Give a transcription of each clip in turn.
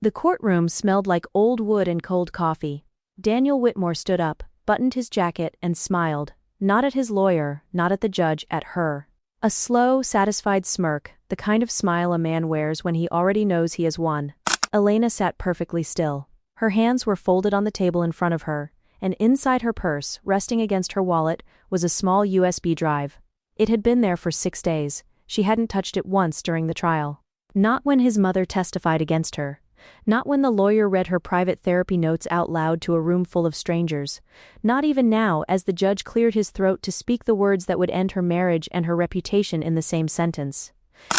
The courtroom smelled like old wood and cold coffee. Daniel Whitmore stood up, buttoned his jacket, and smiled. Not at his lawyer, not at the judge, at her. A slow, satisfied smirk, the kind of smile a man wears when he already knows he has won. Alyssa sat perfectly still. Her hands were folded on the table in front of her, and inside her purse, resting against her wallet, was a small USB drive. It had been there for 6 days. She hadn't touched it once during the trial. Not when his mother testified against her. Not when the lawyer read her private therapy notes out loud to a room full of strangers. Not even now, as the judge cleared his throat to speak the words that would end her marriage and her reputation in the same sentence.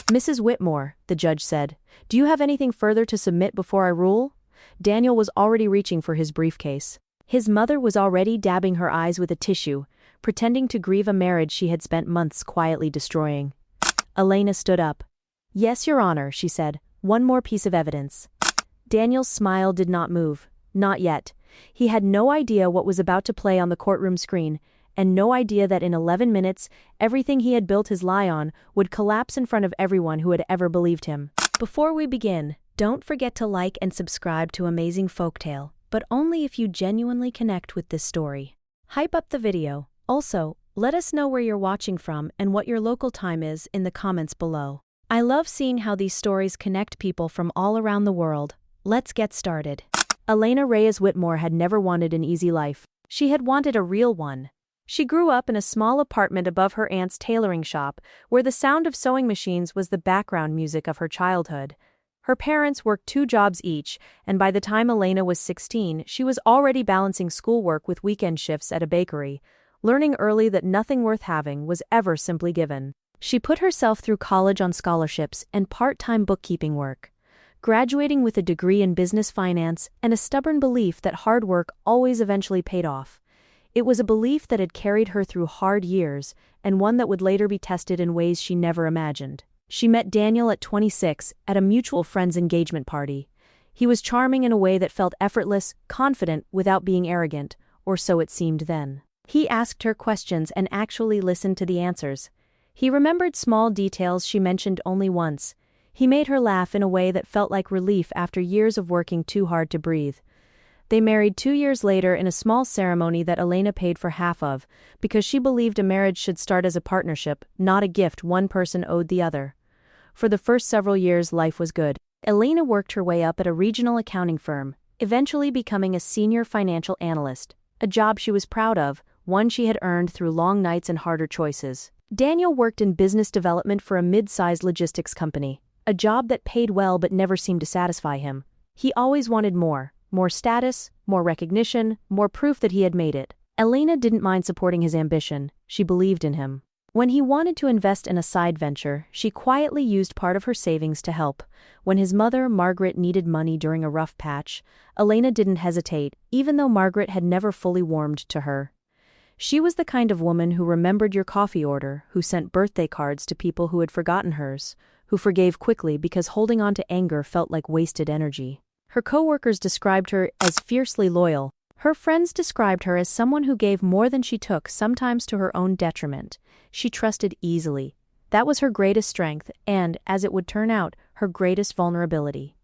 "Mrs. Whitmore," the judge said, "do you have anything further to submit before I rule?" Daniel was already reaching for his briefcase. His mother was already dabbing her eyes with a tissue, pretending to grieve a marriage she had spent months quietly destroying. Alyssa stood up. "Yes, Your Honor," she said. "One more piece of evidence." Daniel's smile did not move. Not yet. He had no idea what was about to play on the courtroom screen, and no idea that in 11 minutes, everything he had built his lie on would collapse in front of everyone who had ever believed him. Before we begin, don't forget to like and subscribe to Amazing Folktale, but only if you genuinely connect with this story. Hype up the video. Also, let us know where you're watching from and what your local time is in the comments below. I love seeing how these stories connect people from all around the world. Let's get started. Alyssa Reyes Whitmore had never wanted an easy life. She had wanted a real one. She grew up in a small apartment above her aunt's tailoring shop, where the sound of sewing machines was the background music of her childhood. Her parents worked 2 jobs each, and by the time Alyssa was 16, she was already balancing schoolwork with weekend shifts at a bakery, learning early that nothing worth having was ever simply given. She put herself through college on scholarships and part-time bookkeeping work, graduating with a degree in business finance and a stubborn belief that hard work always eventually paid off. It was a belief that had carried her through hard years, and one that would later be tested in ways she never imagined. She met Daniel at 26 at a mutual friend's engagement party. He was charming in a way that felt effortless, confident without being arrogant, or so it seemed then. He asked her questions and actually listened to the answers. He remembered small details she mentioned only once. He made her laugh in a way that felt like relief after years of working too hard to breathe. They married 2 years later in a small ceremony that Alyssa paid for half of, because she believed a marriage should start as a partnership, not a gift one person owed the other. For the first several years, life was good. Alyssa worked her way up at a regional accounting firm, eventually becoming a senior financial analyst, a job she was proud of, one she had earned through long nights and harder choices. Daniel worked in business development for a mid-sized logistics company, a job that paid well but never seemed to satisfy him. He always wanted more status, more recognition, more proof that he had made it. Alyssa didn't mind supporting his ambition. She believed in him. When he wanted to invest in a side venture, she quietly used part of her savings to help. When his mother, Margaret, needed money during a rough patch, Alyssa didn't hesitate, even though Margaret had never fully warmed to her. She was the kind of woman who remembered your coffee order, who sent birthday cards to people who had forgotten hers, who forgave quickly because holding on to anger felt like wasted energy. Her coworkers described her as fiercely loyal. Her friends described her as someone who gave more than she took, sometimes to her own detriment. She trusted easily. That was her greatest strength and, as it would turn out, her greatest vulnerability.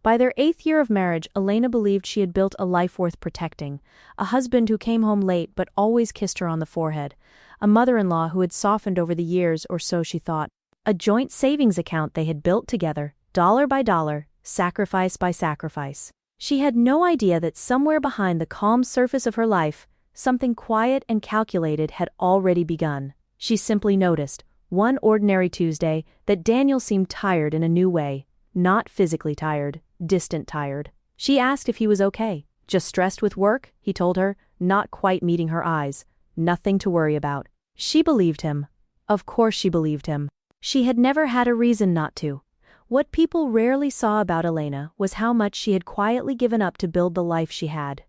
By their 8th year of marriage, Alyssa believed she had built a life worth protecting, a husband who came home late but always kissed her on the forehead, a mother-in-law who had softened over the years, or so she thought, a joint savings account they had built together, dollar by dollar, sacrifice by sacrifice. She had no idea that somewhere behind the calm surface of her life, something quiet and calculated had already begun. She simply noticed, one ordinary Tuesday, that Daniel seemed tired in a new way, not physically tired, distant tired. She asked if he was okay. Just stressed with work, he told her, not quite meeting her eyes. Nothing to worry about. She believed him. Of course she believed him. She had never had a reason not to. What people rarely saw about Alyssa was how much she had quietly given up to build the life she had.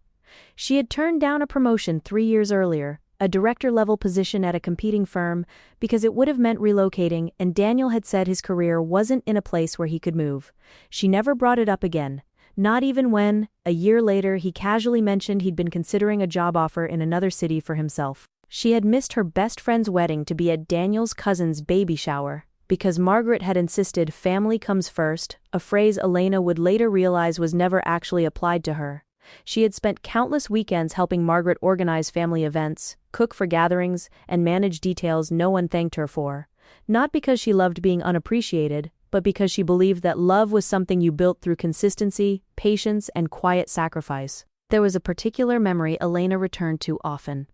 She had turned down a promotion 3 years earlier, a director-level position at a competing firm, because it would have meant relocating, and Daniel had said his career wasn't in a place where he could move. She never brought it up again, not even when, a year later, he casually mentioned he'd been considering a job offer in another city for himself. She had missed her best friend's wedding to be at Daniel's cousin's baby shower. Because Margaret had insisted family comes first, a phrase Alyssa would later realize was never actually applied to her. She had spent countless weekends helping Margaret organize family events, cook for gatherings, and manage details no one thanked her for. Not because she loved being unappreciated, but because she believed that love was something you built through consistency, patience, and quiet sacrifice. There was a particular memory Alyssa returned to often.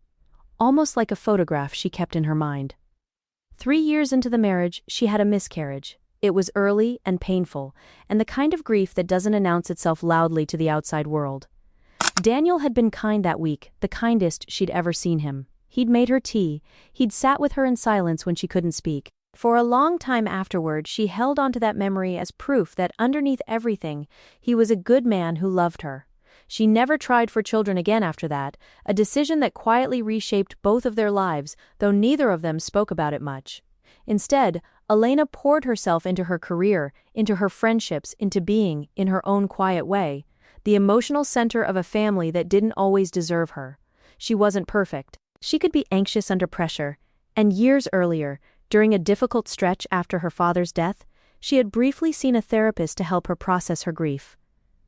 Almost like a photograph she kept in her mind. 3 years into the marriage, she had a miscarriage. It was early and painful, and the kind of grief that doesn't announce itself loudly to the outside world. Daniel had been kind that week, the kindest she'd ever seen him. He'd made her tea, he'd sat with her in silence when she couldn't speak. For a long time afterward, she held onto that memory as proof that underneath everything, he was a good man who loved her. She never tried for children again after that, a decision that quietly reshaped both of their lives, though neither of them spoke about it much. Instead, Alyssa poured herself into her career, into her friendships, into being, in her own quiet way, the emotional center of a family that didn't always deserve her. She wasn't perfect. She could be anxious under pressure, and years earlier, during a difficult stretch after her father's death, she had briefly seen a therapist to help her process her grief.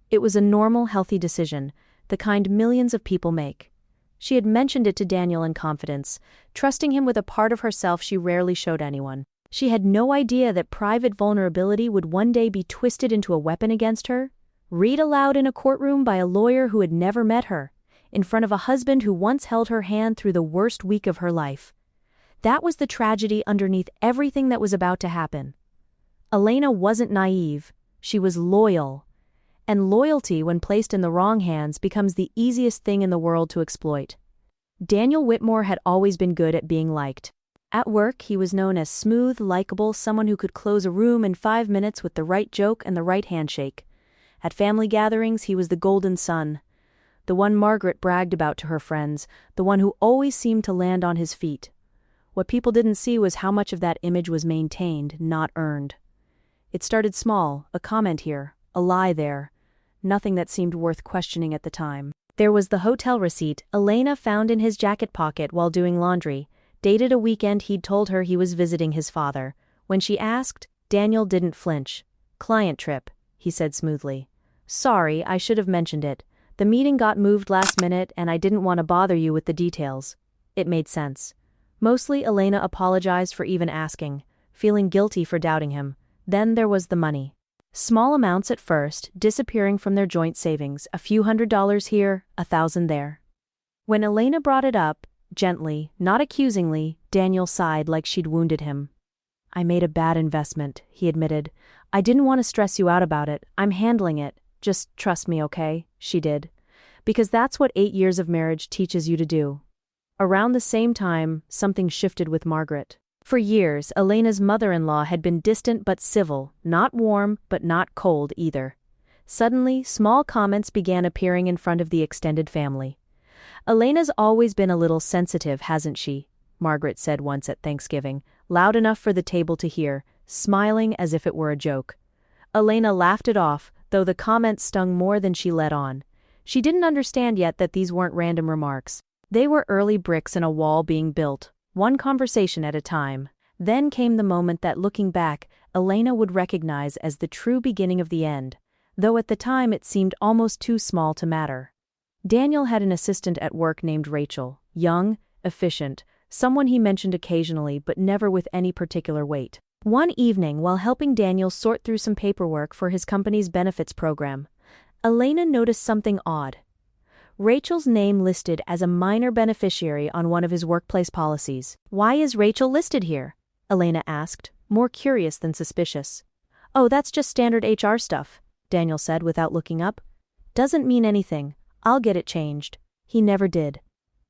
It was a normal, healthy decision, the kind millions of people make. She had mentioned it to Daniel in confidence, trusting him with a part of herself she rarely showed anyone. She had no idea that private vulnerability would one day be twisted into a weapon against her, read aloud in a courtroom by a lawyer who had never met her, in front of a husband who once held her hand through the worst week of her life. That was the tragedy underneath everything that was about to happen. Alyssa wasn't naive, she was loyal. And loyalty, when placed in the wrong hands, becomes the easiest thing in the world to exploit. Daniel Whitmore had always been good at being liked. At work, he was known as smooth, likable, someone who could close a room in 5 minutes with the right joke and the right handshake. At family gatherings, he was the golden son. The one Margaret bragged about to her friends, the one who always seemed to land on his feet. What people didn't see was how much of that image was maintained, not earned. It started small, a comment here, a lie there. Nothing that seemed worth questioning at the time. There was the hotel receipt Alyssa found in his jacket pocket while doing laundry, dated a weekend he'd told her he was visiting his father. When she asked, Daniel didn't flinch. "Client trip," he said smoothly. "Sorry, I should have mentioned it. The meeting got moved last minute and I didn't want to bother you with the details." It made sense. Mostly Alyssa apologized for even asking, feeling guilty for doubting him. Then there was the money. Small amounts at first, disappearing from their joint savings, a few $100s here, 1,000 there. When Alyssa brought it up, gently, not accusingly, Daniel sighed like she'd wounded him. "I made a bad investment," he admitted. "I didn't want to stress you out about it. I'm handling it. Just trust me, okay?" She did. Because that's what 8 years of marriage teaches you to do. Around the same time, something shifted with Margaret. For years, Alyssa's mother-in-law had been distant but civil, not warm but not cold either. Suddenly, small comments began appearing in front of the extended family. "Alyssa's always been a little sensitive, hasn't she?" Margaret said once at Thanksgiving, loud enough for the table to hear, smiling as if it were a joke. Alyssa laughed it off, though the comments stung more than she let on. She didn't understand yet that these weren't random remarks. They were early bricks in a wall being built, one conversation at a time. Then came the moment that, looking back, Alyssa would recognize as the true beginning of the end, though at the time it seemed almost too small to matter. Daniel had an assistant at work named Rachel, young, efficient, someone he mentioned occasionally but never with any particular weight. One evening, while helping Daniel sort through some paperwork for his company's benefits program, Alyssa noticed something odd. Rachel's name listed as a minor beneficiary on one of his workplace policies. "Why is Rachel listed here?" Alyssa asked, more curious than suspicious. "Oh, that's just standard HR stuff," Daniel said without looking up. "Doesn't mean anything. I'll get it changed." He never did.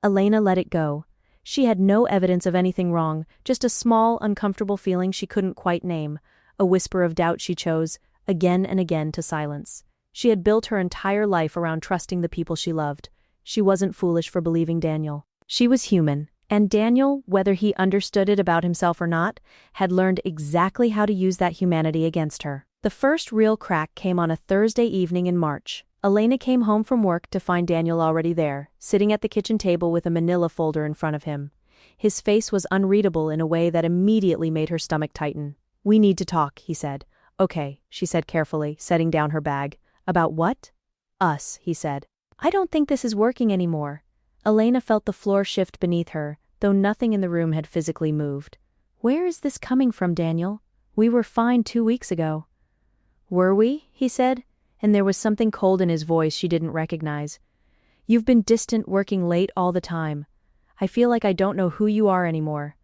Alyssa let it go. She had no evidence of anything wrong, just a small, uncomfortable feeling she couldn't quite name, a whisper of doubt she chose, again and again, to silence. She had built her entire life around trusting the people she loved. She wasn't foolish for believing Daniel. She was human, and Daniel, whether he understood it about himself or not, had learned exactly how to use that humanity against her. The first real crack came on a Thursday evening in March. Alyssa came home from work to find Daniel already there, sitting at the kitchen table with a manila folder in front of him. His face was unreadable in a way that immediately made her stomach tighten. "We need to talk," he said. "Okay," she said carefully, setting down her bag. "About what?" "Us," he said. "I don't think this is working anymore." Elena felt the floor shift beneath her, though nothing in the room had physically moved. "Where is this coming from, Daniel? We were fine 2 weeks ago." "Were we?" he said, and there was something cold in his voice she didn't recognize. "You've been distant, working late all the time. I feel like I don't know who you are anymore."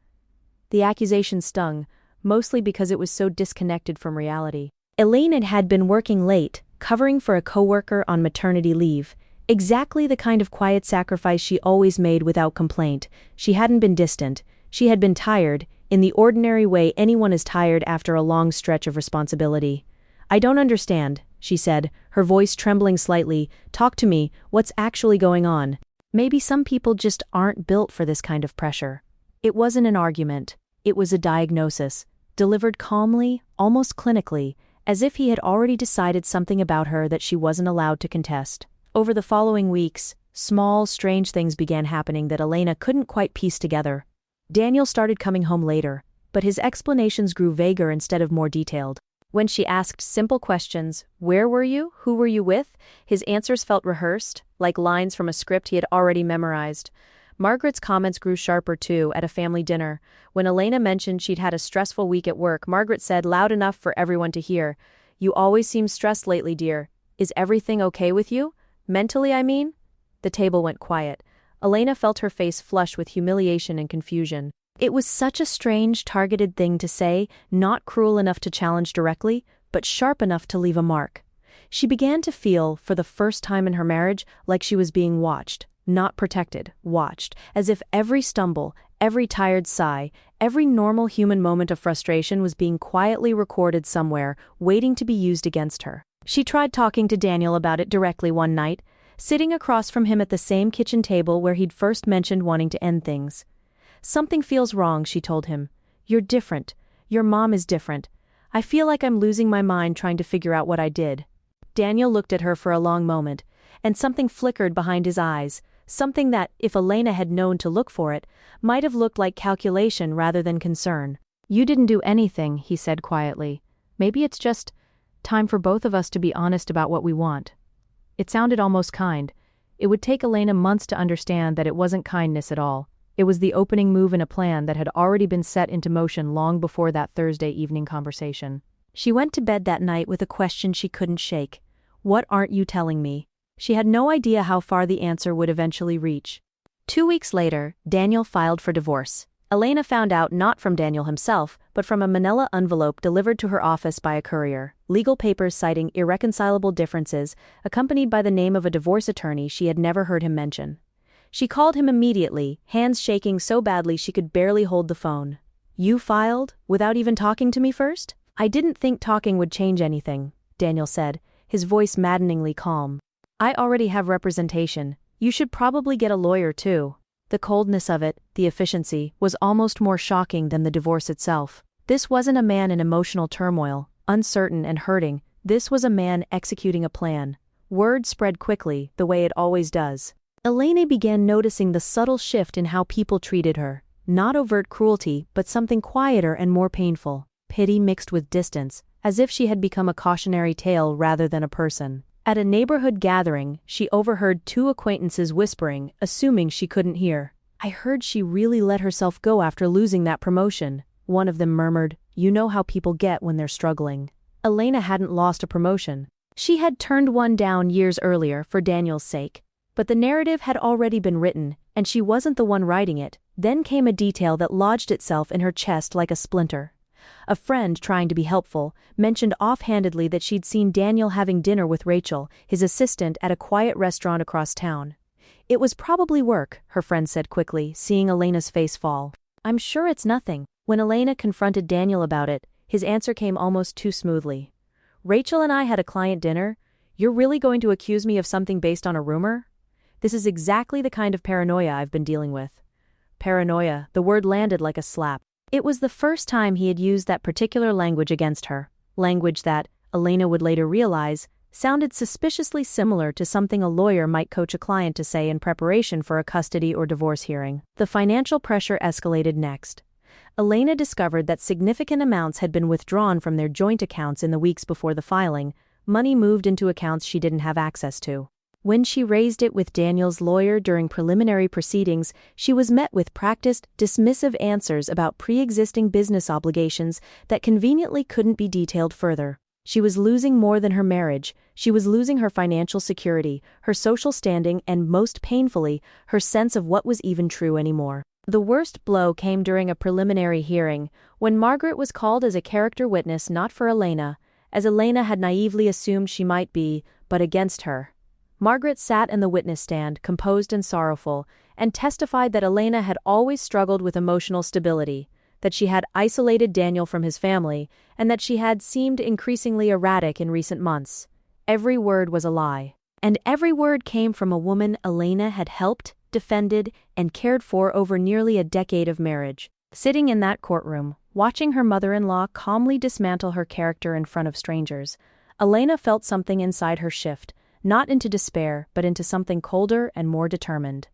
The accusation stung, mostly because it was so disconnected from reality. Elena had been working late, covering for a coworker on maternity leave. Exactly the kind of quiet sacrifice she always made without complaint. She hadn't been distant. She had been tired, in the ordinary way anyone is tired after a long stretch of responsibility. "I don't understand," she said, her voice trembling slightly. "Talk to me, what's actually going on?" Maybe some people just aren't built for this kind of pressure. It wasn't an argument. It was a diagnosis, delivered calmly, almost clinically, as if he had already decided something about her that she wasn't allowed to contest. Over the following weeks, small, strange things began happening that Elena couldn't quite piece together. Daniel started coming home later, but his explanations grew vaguer instead of more detailed. When she asked simple questions, "Where were you? Who were you with?" his answers felt rehearsed, like lines from a script he had already memorized. Margaret's comments grew sharper too at a family dinner. When Elena mentioned she'd had a stressful week at work, Margaret said loud enough for everyone to hear, "You always seem stressed lately, dear. Is everything okay with you? Mentally, I mean?" The table went quiet. Elena felt her face flush with humiliation and confusion. It was such a strange, targeted thing to say, not cruel enough to challenge directly, but sharp enough to leave a mark. She began to feel, for the first time in her marriage, like she was being watched, not protected, watched, as if every stumble, every tired sigh, every normal human moment of frustration was being quietly recorded somewhere, waiting to be used against her. She tried talking to Daniel about it directly one night, sitting across from him at the same kitchen table where he'd first mentioned wanting to end things. "Something feels wrong," she told him. "You're different. Your mom is different. I feel like I'm losing my mind trying to figure out what I did." Daniel looked at her for a long moment, and something flickered behind his eyes, something that, if Elena had known to look for it, might have looked like calculation rather than concern. "You didn't do anything," he said quietly. "Maybe it's just time for both of us to be honest about what we want." It sounded almost kind. It would take Elena months to understand that it wasn't kindness at all. It was the opening move in a plan that had already been set into motion long before that Thursday evening conversation. She went to bed that night with a question she couldn't shake. What aren't you telling me? She had no idea how far the answer would eventually reach. 2 weeks later, Daniel filed for divorce. Elena found out not from Daniel himself, but from a manila envelope delivered to her office by a courier, legal papers citing irreconcilable differences, accompanied by the name of a divorce attorney she had never heard him mention. She called him immediately, hands shaking so badly she could barely hold the phone. "You filed, without even talking to me first?" "I didn't think talking would change anything," Daniel said, his voice maddeningly calm. "I already have representation. You should probably get a lawyer too." The coldness of it, the efficiency, was almost more shocking than the divorce itself. This wasn't a man in emotional turmoil, uncertain and hurting. This was a man executing a plan. Word spread quickly, the way it always does. Elena began noticing the subtle shift in how people treated her. Not overt cruelty, but something quieter and more painful. Pity mixed with distance, as if she had become a cautionary tale rather than a person. At a neighborhood gathering, she overheard 2 acquaintances whispering, assuming she couldn't hear. "I heard she really let herself go after losing that promotion." One of them murmured, "You know how people get when they're struggling." Elena hadn't lost a promotion. She had turned one down years earlier for Daniel's sake. But the narrative had already been written, and she wasn't the one writing it. Then came a detail that lodged itself in her chest like a splinter. A friend, trying to be helpful, mentioned offhandedly that she'd seen Daniel having dinner with Rachel, his assistant, at a quiet restaurant across town. "It was probably work," her friend said quickly, seeing Elena's face fall. "I'm sure it's nothing." When Elena confronted Daniel about it, his answer came almost too smoothly. "Rachel and I had a client dinner. You're really going to accuse me of something based on a rumor? This is exactly the kind of paranoia I've been dealing with." Paranoia, the word landed like a slap. It was the first time he had used that particular language against her, language that, Elena would later realize, sounded suspiciously similar to something a lawyer might coach a client to say in preparation for a custody or divorce hearing. The financial pressure escalated next. Elena discovered that significant amounts had been withdrawn from their joint accounts in the weeks before the filing, money moved into accounts she didn't have access to. When she raised it with Daniel's lawyer during preliminary proceedings, she was met with practiced, dismissive answers about pre-existing business obligations that conveniently couldn't be detailed further. She was losing more than her marriage. She was losing her financial security, her social standing, and most painfully, her sense of what was even true anymore. The worst blow came during a preliminary hearing, when Margaret was called as a character witness not for Elena, as Elena had naively assumed she might be, but against her. Margaret sat in the witness stand, composed and sorrowful, and testified that Elena had always struggled with emotional stability, that she had isolated Daniel from his family, and that she had seemed increasingly erratic in recent months. Every word was a lie. And every word came from a woman Elena had helped, defended, and cared for over nearly a decade of marriage. Sitting in that courtroom, watching her mother-in-law calmly dismantle her character in front of strangers, Elena felt something inside her shift, not into despair, but into something colder and more determined.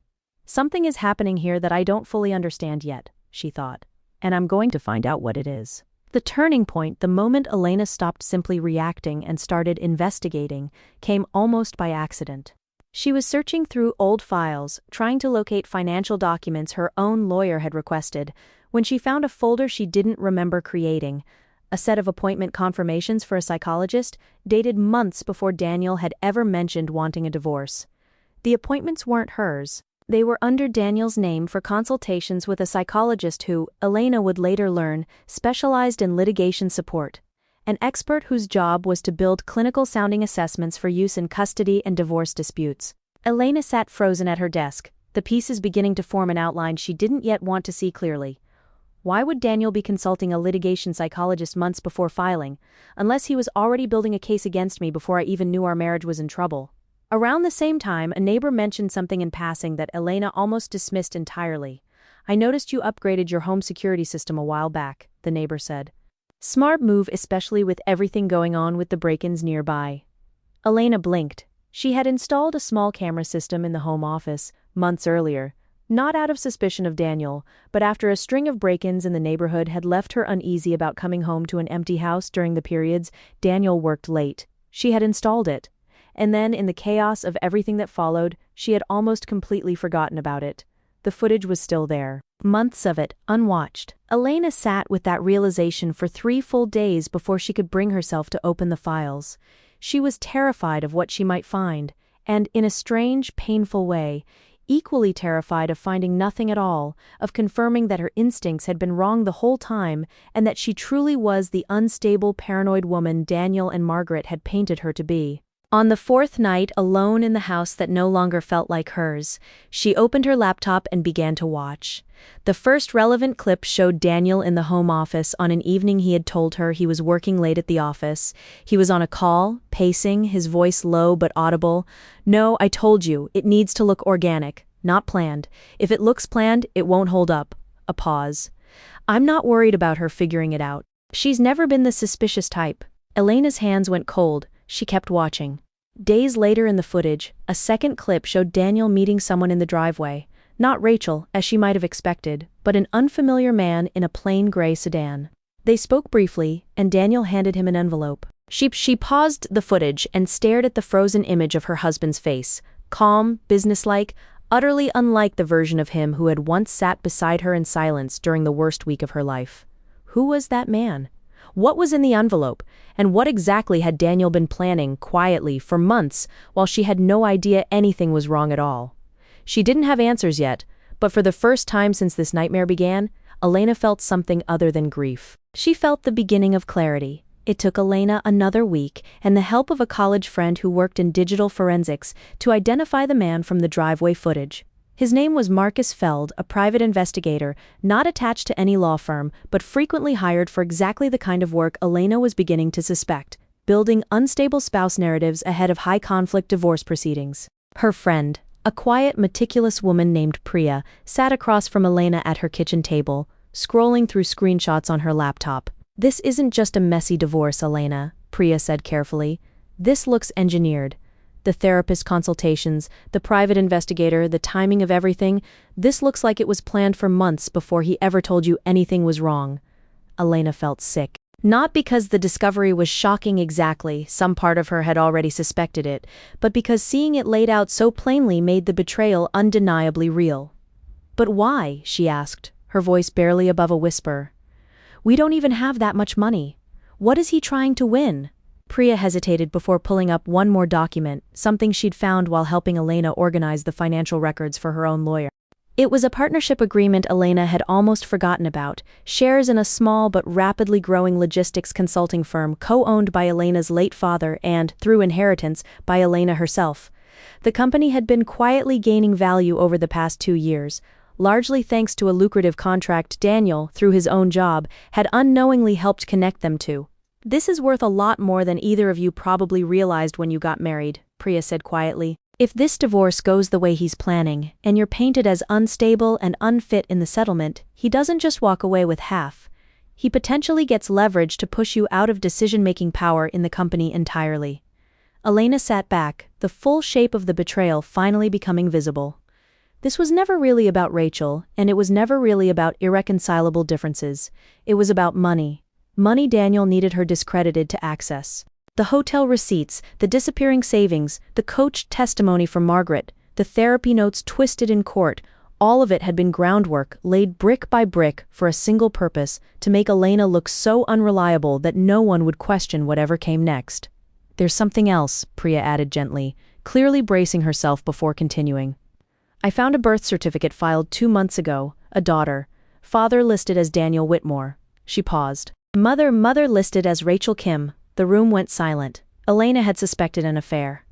Something is happening here that I don't fully understand yet, she thought, and I'm going to find out what it is. The turning point, the moment Elena stopped simply reacting and started investigating, came almost by accident. She was searching through old files, trying to locate financial documents her own lawyer had requested, when she found a folder she didn't remember creating, a set of appointment confirmations for a psychologist, dated months before Daniel had ever mentioned wanting a divorce. The appointments weren't hers. They were under Daniel's name for consultations with a psychologist who, Elena would later learn, specialized in litigation support, an expert whose job was to build clinical-sounding assessments for use in custody and divorce disputes. Elena sat frozen at her desk, the pieces beginning to form an outline she didn't yet want to see clearly. Why would Daniel be consulting a litigation psychologist months before filing, unless he was already building a case against me before I even knew our marriage was in trouble? Around the same time, a neighbor mentioned something in passing that Elena almost dismissed entirely. I noticed you upgraded your home security system a while back, the neighbor said. Smart move, especially with everything going on with the break-ins nearby. Elena blinked. She had installed a small camera system in the home office, months earlier, not out of suspicion of Daniel, but after a string of break-ins in the neighborhood had left her uneasy about coming home to an empty house during the periods Daniel worked late. She had installed it. And then, in the chaos of everything that followed, she had almost completely forgotten about it. The footage was still there. Months of it, unwatched. Elena sat with that realization for 3 full days before she could bring herself to open the files. She was terrified of what she might find, and, in a strange, painful way, equally terrified of finding nothing at all, of confirming that her instincts had been wrong the whole time, and that she truly was the unstable, paranoid woman Daniel and Margaret had painted her to be. On the 4th night, alone in the house that no longer felt like hers, she opened her laptop and began to watch. The first relevant clip showed Daniel in the home office on an evening he had told her he was working late at the office. He was on a call, pacing, his voice low but audible. "No, I told you, it needs to look organic, not planned. If it looks planned, it won't hold up." A pause. "I'm not worried about her figuring it out. She's never been the suspicious type." Elena's hands went cold. She kept watching. Days later in the footage, a second clip showed Daniel meeting someone in the driveway. Not Rachel, as she might have expected, but an unfamiliar man in a plain gray sedan. They spoke briefly, and Daniel handed him an envelope. She paused the footage and stared at the frozen image of her husband's face, calm, businesslike, utterly unlike the version of him who had once sat beside her in silence during the worst week of her life. Who was that man? What was in the envelope, and what exactly had Daniel been planning, quietly, for months, while she had no idea anything was wrong at all? She didn't have answers yet, but for the first time since this nightmare began, Elena felt something other than grief. She felt the beginning of clarity. It took Elena another week, and the help of a college friend who worked in digital forensics, to identify the man from the driveway footage. His name was Marcus Feld, a private investigator, not attached to any law firm, but frequently hired for exactly the kind of work Elena was beginning to suspect, building unstable spouse narratives ahead of high-conflict divorce proceedings. Her friend, a quiet, meticulous woman named Priya, sat across from Elena at her kitchen table, scrolling through screenshots on her laptop. "This isn't just a messy divorce, Elena," Priya said carefully. "This looks engineered. The therapist consultations, the private investigator, the timing of everything. This looks like it was planned for months before he ever told you anything was wrong. Alyssa felt sick. Not because the discovery was shocking exactly, some part of her had already suspected it, but because seeing it laid out so plainly made the betrayal undeniably real. "But why?" she asked, her voice barely above a whisper. "We don't even have that much money. What is he trying to win?" Priya hesitated before pulling up one more document, something she'd found while helping Alyssa organize the financial records for her own lawyer. It was a partnership agreement Alyssa had almost forgotten about, shares in a small but rapidly growing logistics consulting firm co-owned by Alyssa's late father and, through inheritance, by Alyssa herself. The company had been quietly gaining value over the past 2 years, largely thanks to a lucrative contract Daniel, through his own job, had unknowingly helped connect them to. "This is worth a lot more than either of you probably realized when you got married," Priya said quietly. "If this divorce goes the way he's planning, and you're painted as unstable and unfit in the settlement, he doesn't just walk away with half. He potentially gets leverage to push you out of decision-making power in the company entirely." Alyssa sat back, the full shape of the betrayal finally becoming visible. This was never really about Rachel, and it was never really about irreconcilable differences. It was about money. Money Daniel needed her discredited to access. The hotel receipts, the disappearing savings, the coached testimony from Margaret, the therapy notes twisted in court, all of it had been groundwork laid brick by brick for a single purpose, to make Alyssa look so unreliable that no one would question whatever came next. "There's something else," Priya added gently, clearly bracing herself before continuing. "I found a birth certificate filed 2 months ago, a daughter. Father listed as Daniel Whitmore." She paused. Mother listed as Rachel Kim." The room went silent. Alyssa had suspected an affair.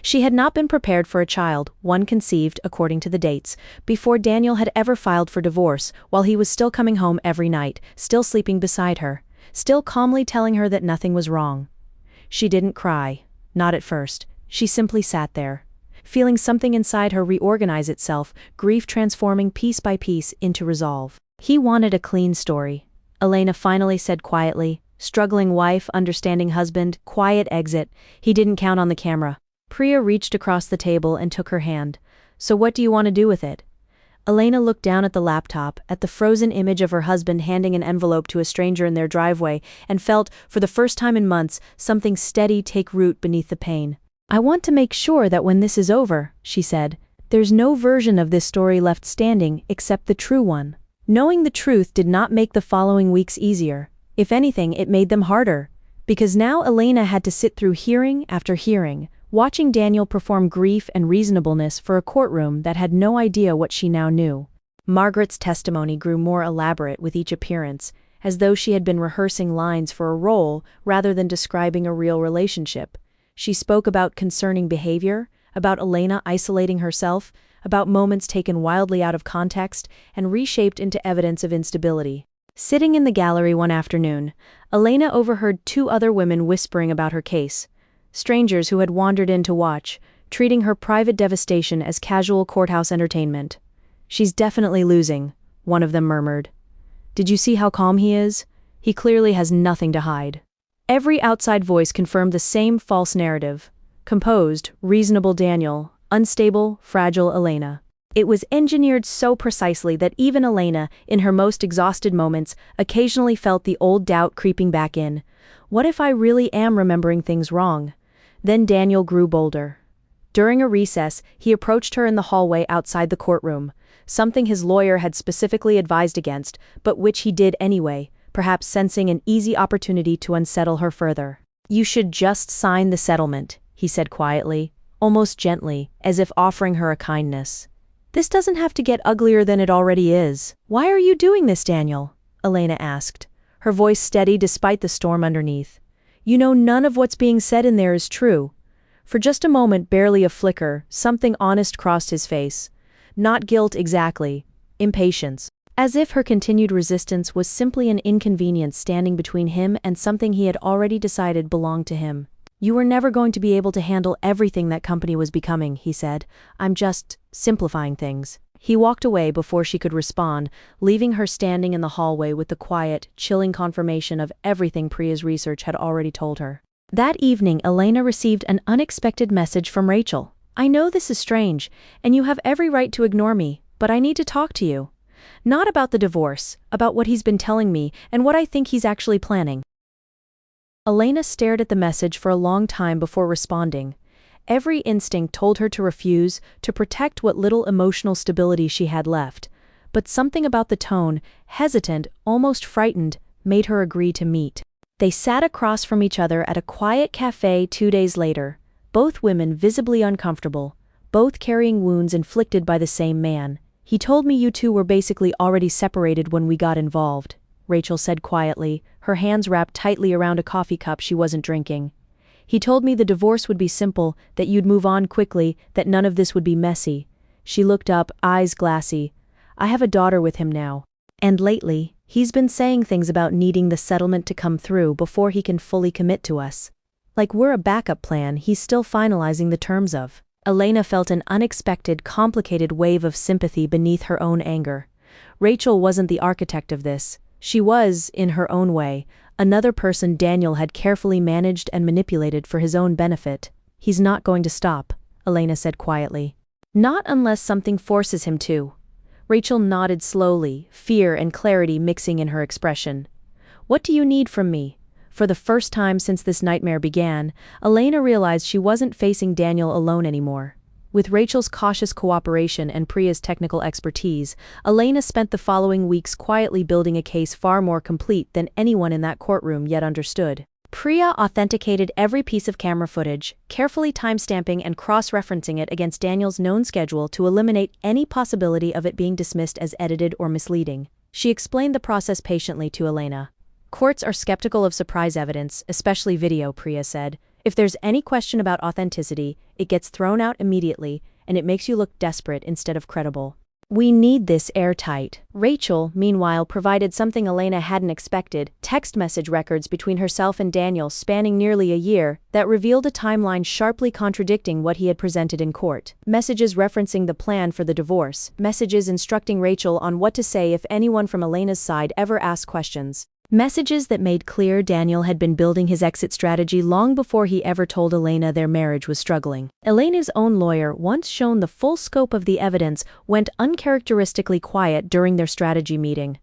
She had not been prepared for a child, one conceived, according to the dates, before Daniel had ever filed for divorce, while he was still coming home every night, still sleeping beside her, still calmly telling her that nothing was wrong. She didn't cry. Not at first. She simply sat there, feeling something inside her reorganize itself, grief transforming piece by piece into resolve. "He wanted a clean story," Alyssa finally said quietly. "Struggling wife, understanding husband, quiet exit. He didn't count on the camera." Priya reached across the table and took her hand. "So what do you want to do with it?" Alyssa looked down at the laptop, at the frozen image of her husband handing an envelope to a stranger in their driveway, and felt, for the first time in months, something steady take root beneath the pain. "I want to make sure that when this is over," she said, "there's no version of this story left standing except the true one." Knowing the truth did not make the following weeks easier. If anything, it made them harder. Because now Alyssa had to sit through hearing after hearing, watching Daniel perform grief and reasonableness for a courtroom that had no idea what she now knew. Margaret's testimony grew more elaborate with each appearance, as though she had been rehearsing lines for a role rather than describing a real relationship. She spoke about concerning behavior, about Alyssa isolating herself, about moments taken wildly out of context and reshaped into evidence of instability. Sitting in the gallery one afternoon, Alyssa overheard 2 other women whispering about her case, strangers who had wandered in to watch, treating her private devastation as casual courthouse entertainment. "She's definitely losing," one of them murmured. "Did you see how calm he is? He clearly has nothing to hide." Every outside voice confirmed the same false narrative. Composed, reasonable Daniel, unstable, fragile Alyssa. It was engineered so precisely that even Alyssa, in her most exhausted moments, occasionally felt the old doubt creeping back in. What if I really am remembering things wrong? Then Daniel grew bolder. During a recess, he approached her in the hallway outside the courtroom, something his lawyer had specifically advised against, but which he did anyway, perhaps sensing an easy opportunity to unsettle her further. "You should just sign the settlement," he said quietly, almost gently, as if offering her a kindness. "This doesn't have to get uglier than it already is." "Why are you doing this, Daniel?" Alyssa asked, her voice steady despite the storm underneath. "You know none of what's being said in there is true." For just a moment, barely a flicker, something honest crossed his face. Not guilt exactly, impatience. As if her continued resistance was simply an inconvenience standing between him and something he had already decided belonged to him. "You were never going to be able to handle everything that company was becoming," he said. "I'm just simplifying things." He walked away before she could respond, leaving her standing in the hallway with the quiet, chilling confirmation of everything Priya's research had already told her. That evening, Elena received an unexpected message from Rachel. "I know this is strange, and you have every right to ignore me, but I need to talk to you. Not about the divorce, about what he's been telling me and what I think he's actually planning." Elena stared at the message for a long time before responding. Every instinct told her to refuse, to protect what little emotional stability she had left. But something about the tone, hesitant, almost frightened, made her agree to meet. They sat across from each other at a quiet cafe 2 days later, both women visibly uncomfortable, both carrying wounds inflicted by the same man. "He told me you two were basically already separated when we got involved," Rachel said quietly, her hands wrapped tightly around a coffee cup she wasn't drinking. "He told me the divorce would be simple, that you'd move on quickly, that none of this would be messy." She looked up, eyes glassy. "I have a daughter with him now. And lately, he's been saying things about needing the settlement to come through before he can fully commit to us. Like we're a backup plan he's still finalizing the terms of." Elena felt an unexpected, complicated wave of sympathy beneath her own anger. Rachel wasn't the architect of this. She was, in her own way, another person Daniel had carefully managed and manipulated for his own benefit. "He's not going to stop," Elena said quietly. "Not unless something forces him to." Rachel nodded slowly, fear and clarity mixing in her expression. "What do you need from me?" For the first time since this nightmare began, Elena realized she wasn't facing Daniel alone anymore. With Rachel's cautious cooperation and Priya's technical expertise, Elena spent the following weeks quietly building a case far more complete than anyone in that courtroom yet understood. Priya authenticated every piece of camera footage, carefully timestamping and cross-referencing it against Daniel's known schedule to eliminate any possibility of it being dismissed as edited or misleading. She explained the process patiently to Elena. "Courts are skeptical of surprise evidence, especially video," Priya said. "If there's any question about authenticity, it gets thrown out immediately, and it makes you look desperate instead of credible. We need this airtight." Rachel, meanwhile, provided something Elena hadn't expected: text message records between herself and Daniel spanning nearly a year that revealed a timeline sharply contradicting what he had presented in court. Messages referencing the plan for the divorce, messages instructing Rachel on what to say if anyone from Elena's side ever asked questions. Messages that made clear Daniel had been building his exit strategy long before he ever told Elena their marriage was struggling. Elena's own lawyer, once shown the full scope of the evidence, went uncharacteristically quiet during their strategy meeting.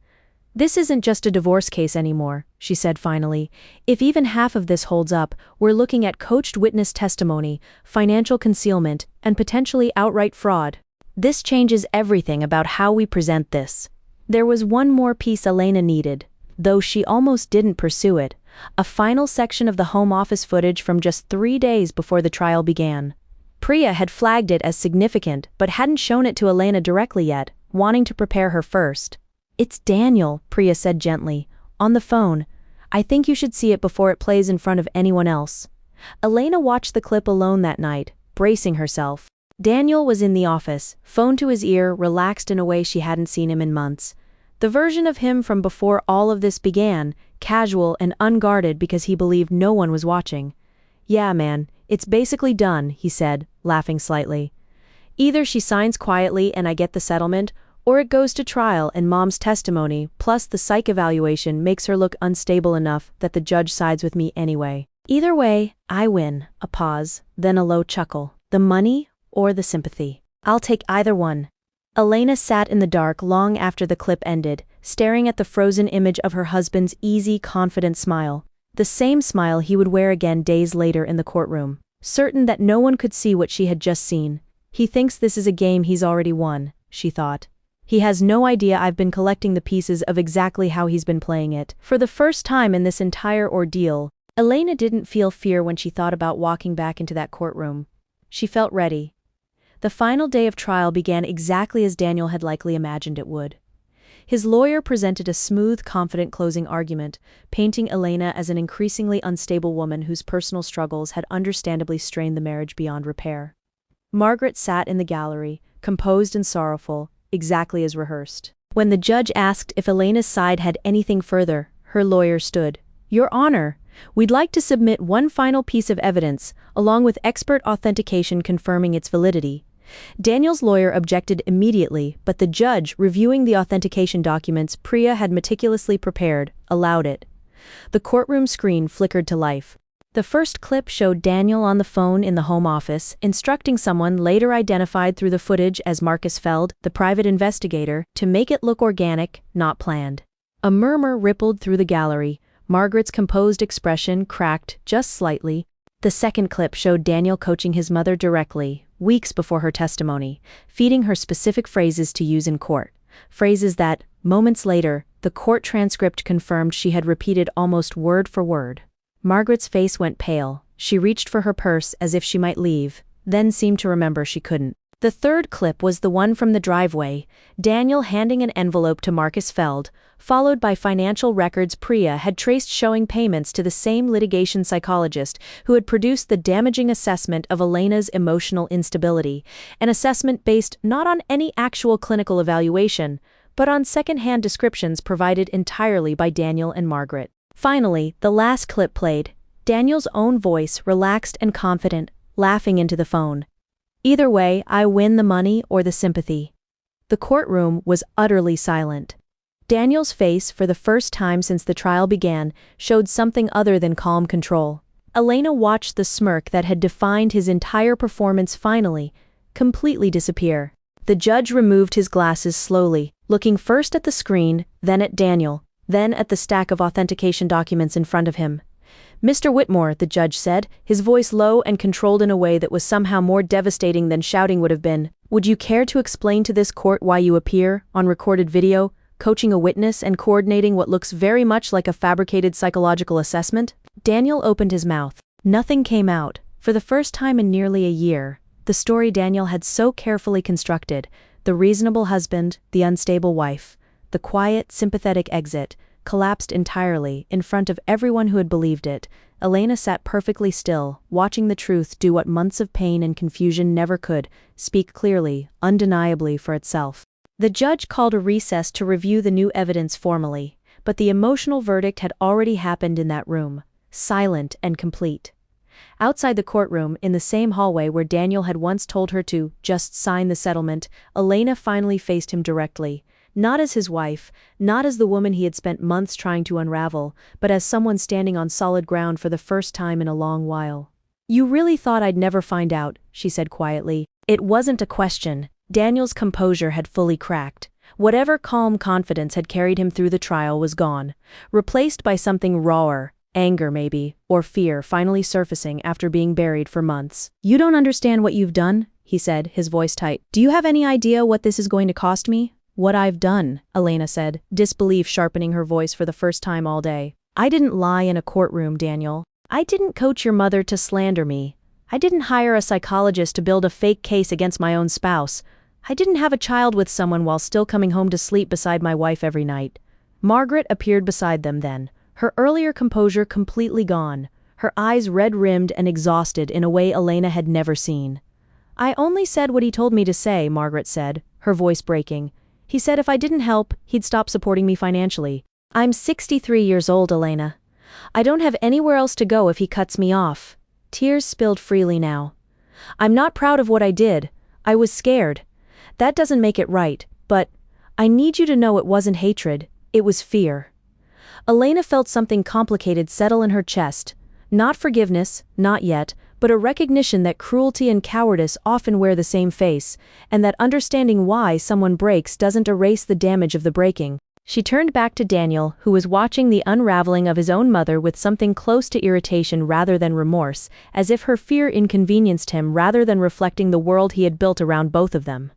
"This isn't just a divorce case anymore," she said finally. "If even half of this holds up, we're looking at coached witness testimony, financial concealment, and potentially outright fraud. This changes everything about how we present this." There was one more piece Elena needed, though she almost didn't pursue it: a final section of the home office footage from just 3 days before the trial began. Priya had flagged it as significant but hadn't shown it to Elena directly yet, wanting to prepare her first. "It's Daniel," Priya said gently, "on the phone. I think you should see it before it plays in front of anyone else." Elena watched the clip alone that night, bracing herself. Daniel was in the office, phone to his ear, relaxed in a way she hadn't seen him in months. The version of him from before all of this began, casual and unguarded because he believed no one was watching. "Yeah, man, it's basically done," he said, laughing slightly. "Either she signs quietly and I get the settlement, or it goes to trial and Mom's testimony plus the psych evaluation makes her look unstable enough that the judge sides with me anyway. Either way, I win." A pause, then a low chuckle. "The money or the sympathy? I'll take either one." Elena sat in the dark long after the clip ended, staring at the frozen image of her husband's easy, confident smile. The same smile he would wear again days later in the courtroom. Certain that no one could see what she had just seen. "He thinks this is a game he's already won," she thought. "He has no idea I've been collecting the pieces of exactly how he's been playing it." For the first time in this entire ordeal, Elena didn't feel fear when she thought about walking back into that courtroom. She felt ready. The final day of trial began exactly as Daniel had likely imagined it would. His lawyer presented a smooth, confident closing argument, painting Elena as an increasingly unstable woman whose personal struggles had understandably strained the marriage beyond repair. Margaret sat in the gallery, composed and sorrowful, exactly as rehearsed. When the judge asked if Elena's side had anything further, her lawyer stood. "Your Honor, we'd like to submit one final piece of evidence, along with expert authentication confirming its validity." Daniel's lawyer objected immediately, but the judge, reviewing the authentication documents Priya had meticulously prepared, allowed it. The courtroom screen flickered to life. The first clip showed Daniel on the phone in the home office, instructing someone later identified through the footage as Marcus Feld, the private investigator, to make it look organic, not planned. A murmur rippled through the gallery. Margaret's composed expression cracked just slightly. The second clip showed Daniel coaching his mother directly, weeks before her testimony, feeding her specific phrases to use in court. Phrases that, moments later, the court transcript confirmed she had repeated almost word for word. Margaret's face went pale. She reached for her purse as if she might leave, then seemed to remember she couldn't. The third clip was the one from the driveway, Daniel handing an envelope to Marcus Feld, followed by financial records Priya had traced showing payments to the same litigation psychologist who had produced the damaging assessment of Elena's emotional instability, an assessment based not on any actual clinical evaluation, but on second-hand descriptions provided entirely by Daniel and Margaret. Finally, the last clip played, Daniel's own voice, relaxed and confident, laughing into the phone. Either way, I win the money or the sympathy. The courtroom was utterly silent. Daniel's face, for the first time since the trial began, showed something other than calm control. Elena watched the smirk that had defined his entire performance finally, completely disappear. The judge removed his glasses slowly, looking first at the screen, then at Daniel, then at the stack of authentication documents in front of him. Mr. Whitmore, the judge said, his voice low and controlled in a way that was somehow more devastating than shouting would have been, would you care to explain to this court why you appear, on recorded video, coaching a witness and coordinating what looks very much like a fabricated psychological assessment? Daniel opened his mouth. Nothing came out. For the first time in nearly a year, the story Daniel had so carefully constructed, the reasonable husband, the unstable wife, the quiet, sympathetic exit, collapsed entirely in front of everyone who had believed it. Elena sat perfectly still, watching the truth do what months of pain and confusion never could, speak clearly, undeniably for itself. The judge called a recess to review the new evidence formally, but the emotional verdict had already happened in that room, silent and complete. Outside the courtroom, in the same hallway where Daniel had once told her to just sign the settlement, Elena finally faced him directly. Not as his wife, not as the woman he had spent months trying to unravel, but as someone standing on solid ground for the first time in a long while. You really thought I'd never find out, she said quietly. It wasn't a question. Daniel's composure had fully cracked. Whatever calm confidence had carried him through the trial was gone, replaced by something rawer, anger maybe, or fear finally surfacing after being buried for months. You don't understand what you've done, he said, his voice tight. Do you have any idea what this is going to cost me? What I've done, Elena said, disbelief sharpening her voice for the first time all day. I didn't lie in a courtroom, Daniel. I didn't coach your mother to slander me. I didn't hire a psychologist to build a fake case against my own spouse. I didn't have a child with someone while still coming home to sleep beside my wife every night. Margaret appeared beside them then, her earlier composure completely gone, her eyes red-rimmed and exhausted in a way Elena had never seen. I only said what he told me to say, Margaret said, her voice breaking. He said if I didn't help, he'd stop supporting me financially. I'm 63 years old, Elena. I don't have anywhere else to go if he cuts me off. Tears spilled freely now. I'm not proud of what I did. I was scared. That doesn't make it right, but I need you to know it wasn't hatred, it was fear. Elena felt something complicated settle in her chest. Not forgiveness, not yet, but a recognition that cruelty and cowardice often wear the same face, and that understanding why someone breaks doesn't erase the damage of the breaking. She turned back to Daniel, who was watching the unraveling of his own mother with something close to irritation rather than remorse, as if her fear inconvenienced him rather than reflecting the world he had built around both of them.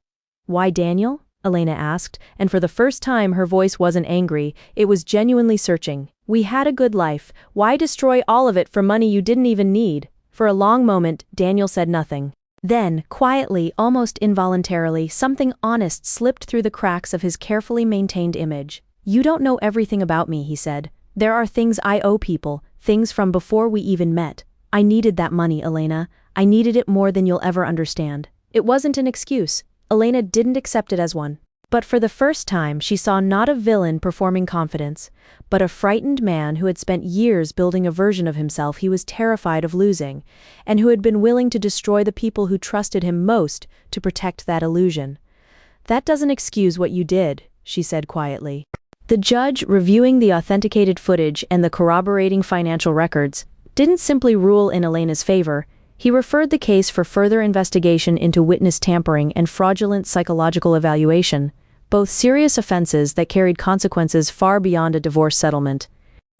Why Daniel? Elena asked, and for the first time her voice wasn't angry, it was genuinely searching. We had a good life. Why destroy all of it for money you didn't even need? For a long moment, Daniel said nothing. Then, quietly, almost involuntarily, something honest slipped through the cracks of his carefully maintained image. You don't know everything about me, he said. There are things I owe people, things from before we even met. I needed that money, Elena. I needed it more than you'll ever understand. It wasn't an excuse. Elena didn't accept it as one. But for the first time, she saw not a villain performing confidence, but a frightened man who had spent years building a version of himself he was terrified of losing, and who had been willing to destroy the people who trusted him most to protect that illusion. That doesn't excuse what you did, she said quietly. The judge, reviewing the authenticated footage and the corroborating financial records, didn't simply rule in Elena's favor. He referred the case for further investigation into witness tampering and fraudulent psychological evaluation, both serious offenses that carried consequences far beyond a divorce settlement.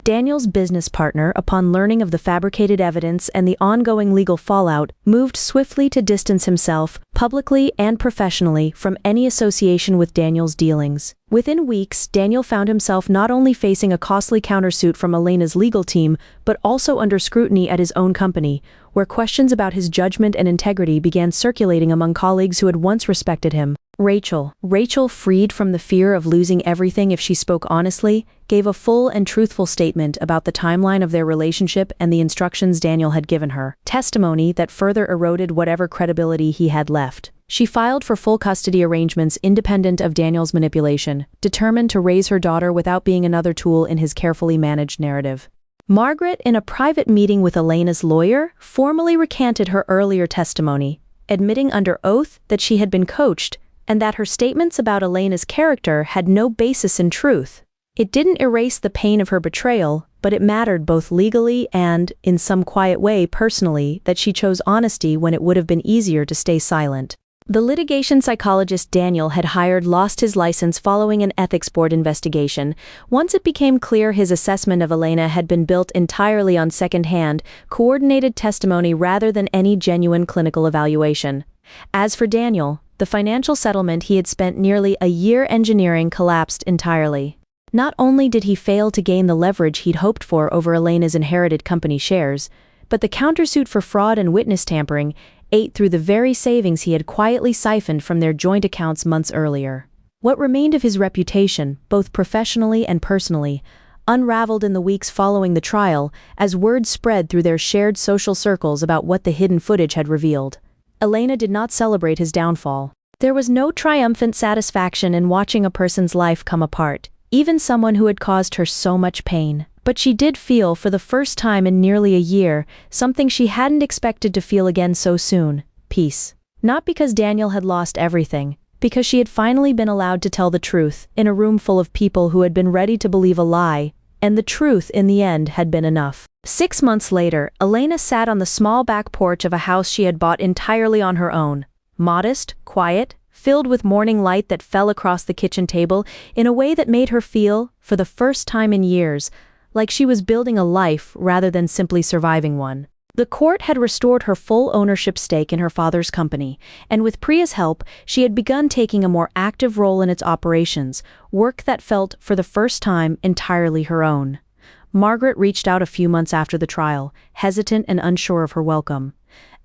Daniel's business partner, upon learning of the fabricated evidence and the ongoing legal fallout, moved swiftly to distance himself, publicly and professionally, from any association with Daniel's dealings. Within weeks, Daniel found himself not only facing a costly countersuit from Elena's legal team, but also under scrutiny at his own company, where questions about his judgment and integrity began circulating among colleagues who had once respected him. Rachel, freed from the fear of losing everything if she spoke honestly, gave a full and truthful statement about the timeline of their relationship and the instructions Daniel had given her, testimony that further eroded whatever credibility he had left. She filed for full custody arrangements independent of Daniel's manipulation, determined to raise her daughter without being another tool in his carefully managed narrative. Margaret, in a private meeting with Elena's lawyer, formally recanted her earlier testimony, admitting under oath that she had been coached and that her statements about Elena's character had no basis in truth. It didn't erase the pain of her betrayal, but it mattered both legally and, in some quiet way personally, that she chose honesty when it would have been easier to stay silent. The litigation psychologist Daniel had hired lost his license following an ethics board investigation. Once it became clear his assessment of Elena had been built entirely on second-hand, coordinated testimony rather than any genuine clinical evaluation. As for Daniel, the financial settlement he had spent nearly a year engineering collapsed entirely. Not only did he fail to gain the leverage he'd hoped for over Elena's inherited company shares, but the countersuit for fraud and witness tampering ate through the very savings he had quietly siphoned from their joint accounts months earlier. What remained of his reputation, both professionally and personally, unraveled in the weeks following the trial as word spread through their shared social circles about what the hidden footage had revealed. Elena did not celebrate his downfall. There was no triumphant satisfaction in watching a person's life come apart, even someone who had caused her so much pain. But she did feel, for the first time in nearly a year, something she hadn't expected to feel again so soon: peace. Not because Daniel had lost everything, because she had finally been allowed to tell the truth in a room full of people who had been ready to believe a lie, and the truth in the end had been enough. 6 months later, Elena sat on the small back porch of a house she had bought entirely on her own. Modest, quiet, filled with morning light that fell across the kitchen table in a way that made her feel, for the first time in years, like she was building a life rather than simply surviving one. The court had restored her full ownership stake in her father's company, and with Priya's help, she had begun taking a more active role in its operations, work that felt, for the first time, entirely her own. Margaret reached out a few months after the trial, hesitant and unsure of her welcome.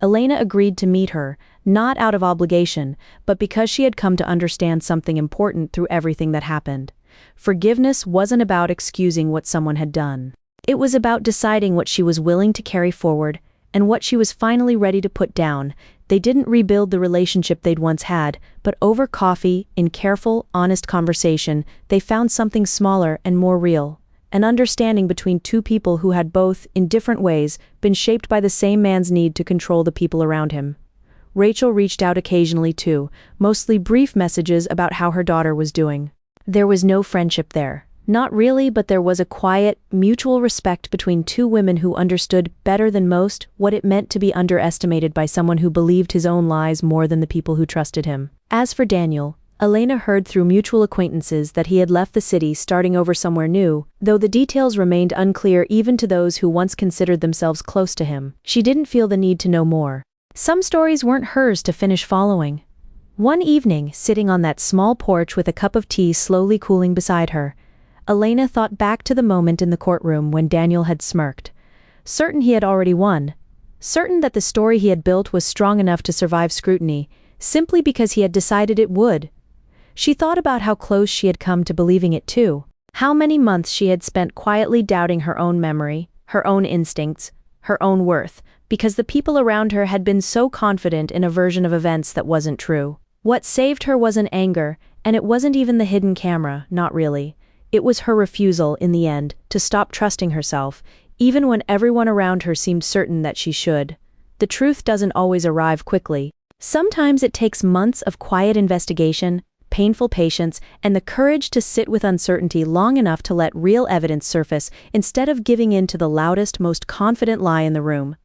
Elena agreed to meet her, not out of obligation, but because she had come to understand something important through everything that happened. Forgiveness wasn't about excusing what someone had done. It was about deciding what she was willing to carry forward, and what she was finally ready to put down. They didn't rebuild the relationship they'd once had, but over coffee, in careful, honest conversation, they found something smaller and more real. An understanding between two people who had both, in different ways, been shaped by the same man's need to control the people around him. Rachel reached out occasionally too, mostly brief messages about how her daughter was doing. There was no friendship there. Not really, but there was a quiet, mutual respect between two women who understood better than most what it meant to be underestimated by someone who believed his own lies more than the people who trusted him. As for Daniel, Elena heard through mutual acquaintances that he had left the city, starting over somewhere new, though the details remained unclear even to those who once considered themselves close to him. She didn't feel the need to know more. Some stories weren't hers to finish following. One evening, sitting on that small porch with a cup of tea slowly cooling beside her, Elena thought back to the moment in the courtroom when Daniel had smirked. Certain he had already won. Certain that the story he had built was strong enough to survive scrutiny, simply because he had decided it would. She thought about how close she had come to believing it too. How many months she had spent quietly doubting her own memory, her own instincts, her own worth, because the people around her had been so confident in a version of events that wasn't true. What saved her wasn't anger, and it wasn't even the hidden camera, not really. It was her refusal, in the end, to stop trusting herself, even when everyone around her seemed certain that she should. The truth doesn't always arrive quickly. Sometimes it takes months of quiet investigation, painful patience, and the courage to sit with uncertainty long enough to let real evidence surface instead of giving in to the loudest, most confident lie in the room.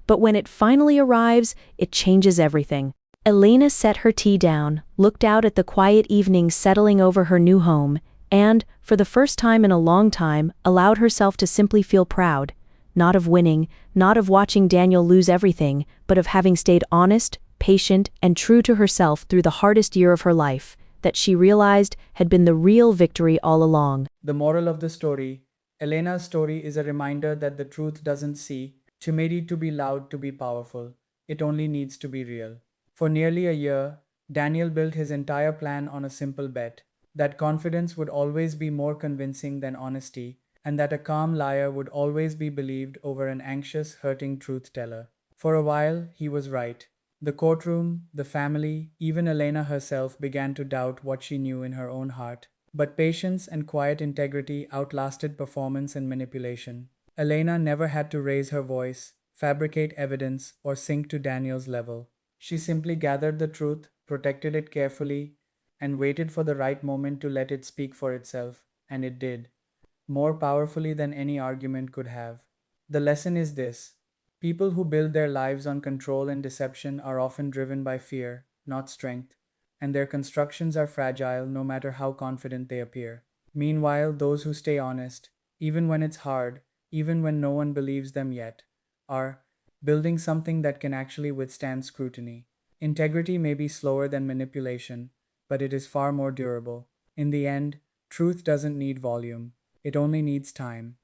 But when it finally arrives, it changes everything. Elena set her tea down, looked out at the quiet evening settling over her new home, and, for the first time in a long time, allowed herself to simply feel proud. Not of winning, not of watching Daniel lose everything, but of having stayed honest, patient, and true to herself through the hardest year of her life, that she realized had been the real victory all along. The moral of the story: Elena's story is a reminder that the truth doesn't see to need to be loud to be powerful. It only needs to be real. For nearly a year, Daniel built his entire plan on a simple bet: that confidence would always be more convincing than honesty, and that a calm liar would always be believed over an anxious, hurting truth teller. For a while, he was right. The courtroom, the family, even Elena herself began to doubt what she knew in her own heart. But patience and quiet integrity outlasted performance and manipulation. Elena never had to raise her voice, fabricate evidence, or sink to Daniel's level. She simply gathered the truth, protected it carefully, and waited for the right moment to let it speak for itself, and it did, more powerfully than any argument could have. The lesson is this: people who build their lives on control and deception are often driven by fear, not strength, and their constructions are fragile no matter how confident they appear. Meanwhile, those who stay honest, even when it's hard, even when no one believes them yet, are building something that can actually withstand scrutiny. Integrity may be slower than manipulation, but it is far more durable. In the end, truth doesn't need volume, it only needs time.